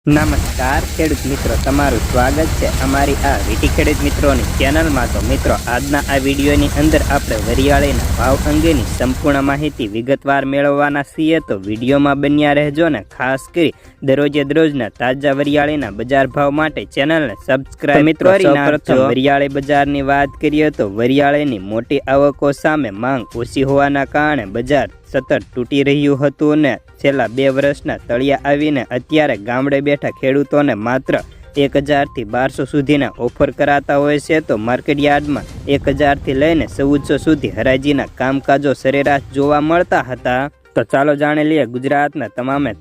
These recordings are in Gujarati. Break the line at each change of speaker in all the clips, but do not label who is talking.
નમસ્કાર ખેડૂત મિત્રો, તમારું સ્વાગત છે અમારી આ વીટી ખેડૂત મિત્રોની ચેનલમાં। તો મિત્રો, આજના આ વિડીયોની અંદર આપણે વરિયાળીના ભાવ અંગેની સંપૂર્ણ માહિતી વિગતવાર મેળવવાના છીએ। તો વિડીયોમાં બન્યા રહેજો ને ખાસ કરી દરરોજે દરરોજના તાજા વરિયાળીના બજાર ભાવ માટે ચેનલને સબસ્ક્રાઇબ મિત્રો સૌપ્રથમ વરિયાળી બજારની વાત કરીએ તો વરિયાળીની મોટી આવકો સામે માંગ ઓછી હોવાના કારણે બજાર સતત તૂટી રહ્યું હતું ને છેલ્લા 2 વર્ષના તળિયા આવીને અત્યારે ગામડે બેઠા ખેડૂતોને માત્ર 1000 થી 1200 સુધીના ઓફર કરાતા હોય છે। તો માર્કેટ યાર્ડમાં 1000 થી લઈને 1400 સુધી હરાજીના કામકાજો સરેરાશ જોવા મળતા હતા। તો ચાલો જાણી લઈએ ગુજરાતના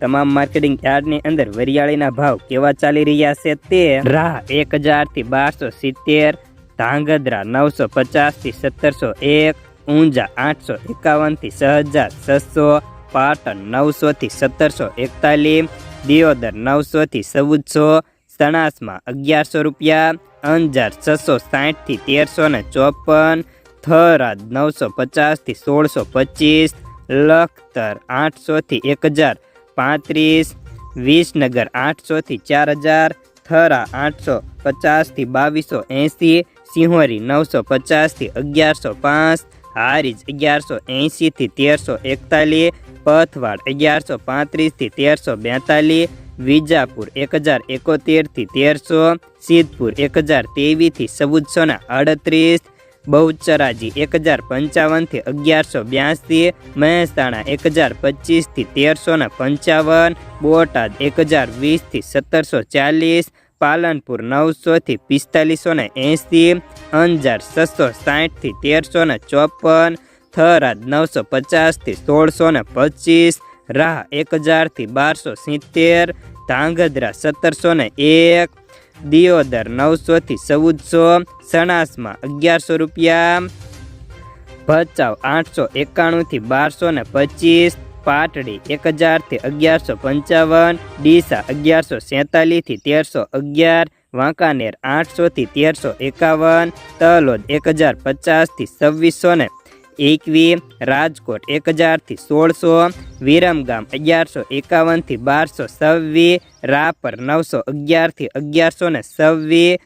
તમામ માર્કેટિંગ યાર્ડની અંદર વરિયાળીના ભાવ કેવા ચાલી રહ્યા છે તે। રાહ 1000 થી 1270, ધાંગધ્રા 950 થી 1701, ઊંઝા 851 થી 6600, પાટણ 900 થી 1741, દિયોદર 900 થી 1400, સણાસમાં 1100 રૂપિયા, અંજાર 660 થી 1354, થરાદ 950 થી 1625, લખતર 800 થી 1035, વિસનગર 800 થી 4000, થરા 850 થી 2280, સિંહોરી 950 થી 1105, હારીજ 1180 થી 1341, પથવાડ 1135 થી 1342, વિજાપુર 1071 થી 1300, સિદ્ધપુર 1023 થી 1438, બહુચરાજી 1055 થી 1182, મહેસાણા 1025 થી 1355, બોટાદ 1020 થી 1740, પાલનપુર 900 થી 4580, અંજાર 660 થી 1354, થરાદ 950 થી 1625, રાહ 1000 થી 1270, ધાંગધ્રા 1701, દિયોદર 900 થી 1400, સણાસમાં 1100 રૂપિયા, ભચાઉ 891 થી 1225, પાટડી 1000 થી 1155, ડીસા 1147 થી 1311, વાંકાનેર 800 થી 1351, તલોદ 1050 થી 2621, રાજકોટ 1000 થી 1600, વિરમગામ 1151 થી 1226, રાપર 911 થી 1126,